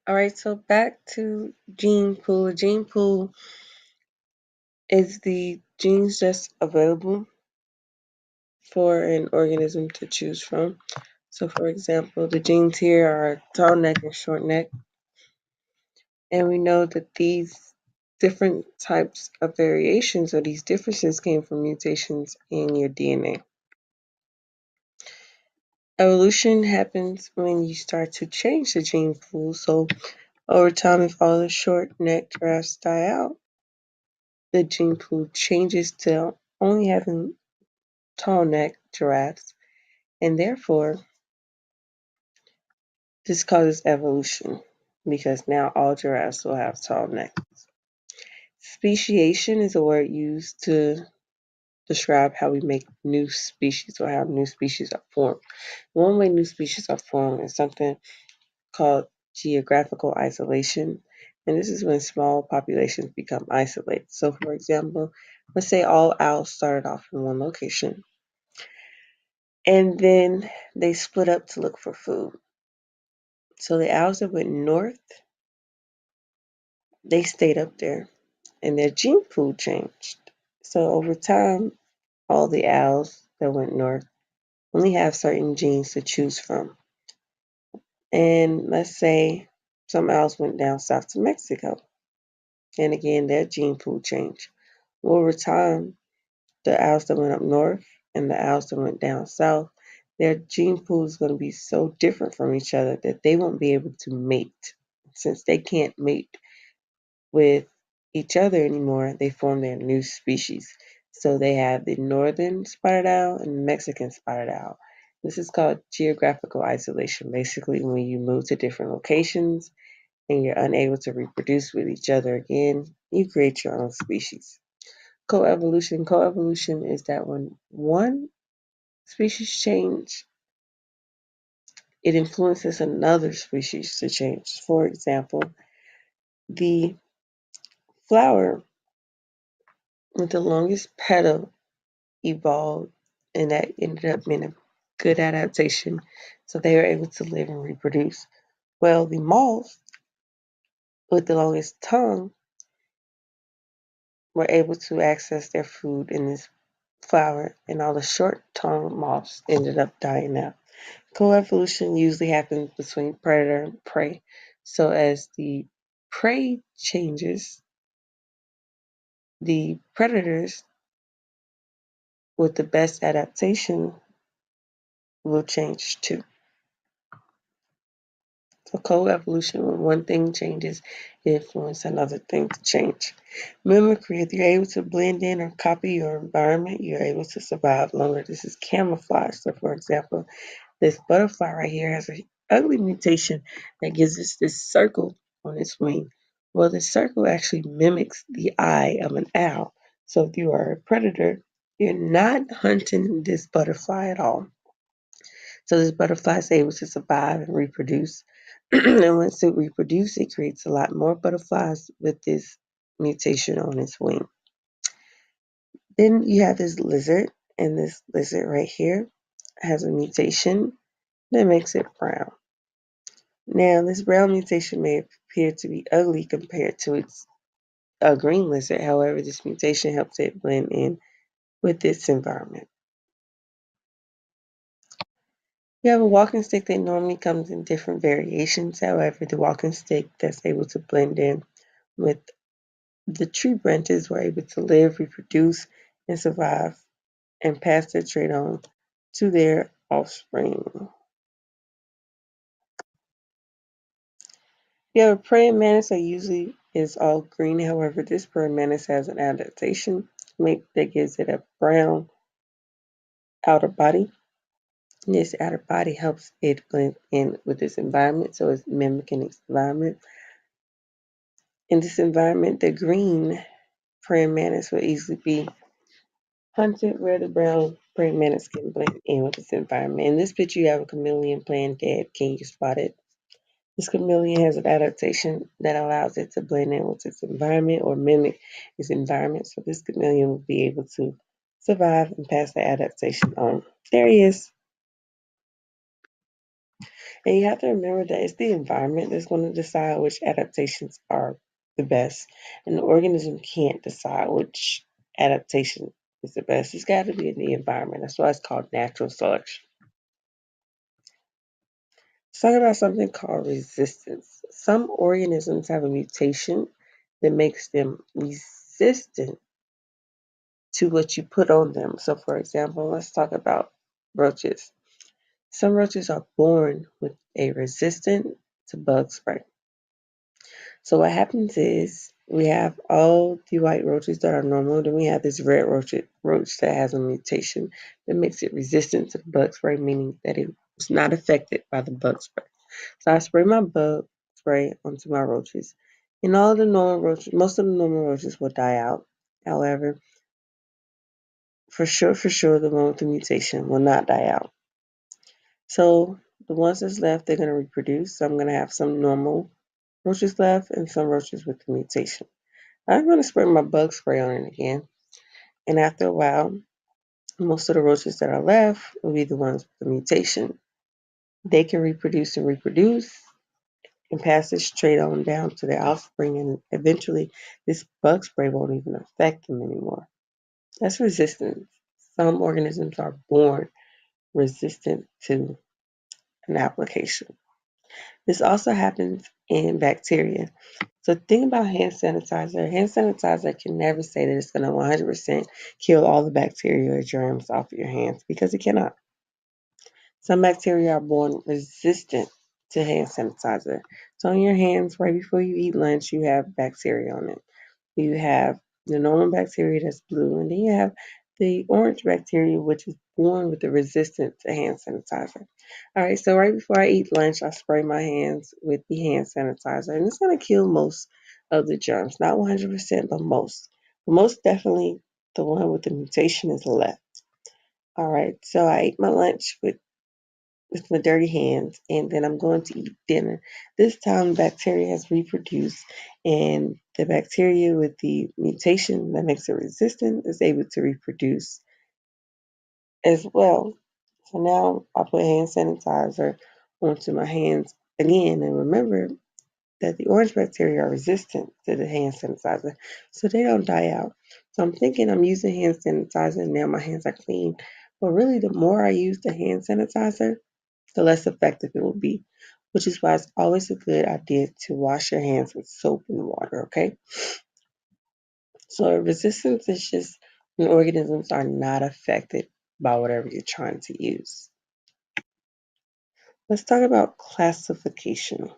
Alright, so back to gene pool. A gene pool is the genes that's available for an organism to choose from. So, for example, the genes here are tall neck and short neck, and we know that these different types of variations or these differences came from mutations in your DNA. Evolution happens when you start to change the gene pool. So, over time, if all the short neck giraffes die out, the gene pool changes to only having tall neck giraffes, and therefore this causes evolution because now all giraffes will have tall necks. Speciation is a word used to describe how we make new species or how new species are formed. One way new species are formed is something called geographical isolation, and this is when small populations become isolated. So, for example, let's say all owls started off in one location and then they split up to look for food. So the owls that went north, they stayed up there and their gene pool changed. So over time, all the owls that went north only have certain genes to choose from. And let's say some owls went down south to Mexico. And again, their gene pool changed. Well, over time, the owls that went up north and the owls that went down south, their gene pool is going to be so different from each other that they won't be able to mate. Since they can't mate with each other anymore, they form their new species. So they have the northern spotted owl and the Mexican spotted owl. This is called geographical isolation. Basically, when you move to different locations and you're unable to reproduce with each other again, you create your own species. Coevolution is that when one species change, it influences another species to change. For example, the flower with the longest petal evolved, and that ended up being a good adaptation. So they were able to live and reproduce. Well, the moth with the longest tongue were able to access their food in this flower, and all the short tongued moths ended up dying out. Coevolution usually happens between predator and prey. So as the prey changes, the predators with the best adaptation will change too. So coevolution, when one thing changes, it influences another thing to change. Mimicry, if you're able to blend in or copy your environment, you're able to survive longer. This is camouflage. So for example, this butterfly right here has an ugly mutation that gives us this circle on its wing. Well, the circle actually mimics the eye of an owl. So if you are a predator, you're not hunting this butterfly at all. So this butterfly is able to survive and reproduce. And once it reproduces, it creates a lot more butterflies with this mutation on its wing. Then you have this lizard, and this lizard right here has a mutation that makes it brown. Now, this brown mutation may appear to be ugly compared to its green lizard. However, this mutation helps it blend in with its environment. You have a walking stick that normally comes in different variations. However, the walking stick that's able to blend in with the tree branches were able to live, reproduce, and survive and pass their trait on to their offspring. Yeah, praying mantis are usually is all green. However, this praying mantis has an adaptation that gives it a brown outer body. This outer body helps it blend in with its environment, so it's mimicking its environment. In this environment, the green praying mantis will easily be hunted where the brown praying mantis can blend in with its environment. In this picture, you have a chameleon playing dead. Can you spot it? This chameleon has an adaptation that allows it to blend in with its environment or mimic its environment. So this chameleon will be able to survive and pass the adaptation on. There he is. And you have to remember that it's the environment that's going to decide which adaptations are the best. And the organism can't decide which adaptation is the best. It's got to be in the environment. That's why it's called natural selection. Let's talk about something called resistance. Some organisms have a mutation that makes them resistant to what you put on them. So, for example, let's talk about roaches. Some roaches are born with a resistance to bug spray. So what happens is we have all the white roaches that are normal, then we have this red roach that has a mutation that makes it resistant to the bug spray, meaning that it's not affected by the bug spray. So I spray my bug spray onto my roaches. And all the normal roaches, most of the normal roaches will die out. However, for sure, the one with the mutation will not die out. So the ones that's left, they're going to reproduce. So I'm going to have some normal roaches left and some roaches with the mutation. I'm going to spray my bug spray on it again. And after a while, most of the roaches that are left will be the ones with the mutation. They can reproduce and pass this trait on down to their offspring. And eventually, this bug spray won't even affect them anymore. That's resistance. Some organisms are born resistant to an application. This also happens in bacteria. So think about hand sanitizer. Hand sanitizer can never say that it's going to 100% kill all the bacteria or germs off of your hands because it cannot. Some bacteria are born resistant to hand sanitizer. So on your hands, right before you eat lunch, you have bacteria on it. You have the normal bacteria that's blue, and then you have the orange bacteria, which is born with the resistance to hand sanitizer. All right, so right before I eat lunch, I spray my hands with the hand sanitizer, and it's going to kill most of the germs. Not 100%, but most. But most definitely, the one with the mutation is left. All right, so I ate my lunch with my dirty hands, and then I'm going to eat dinner. This time, bacteria has reproduced, and the bacteria with the mutation that makes it resistant is able to reproduce as well. So now I put hand sanitizer onto my hands again, and remember that the orange bacteria are resistant to the hand sanitizer, so they don't die out. So I'm thinking I'm using hand sanitizer, and now my hands are clean. But really, the more I use the hand sanitizer, the less effective it will be, which is why it's always a good idea to wash your hands with soap and water, okay? So resistance is just when organisms are not affected by whatever you're trying to use. Let's talk about classification.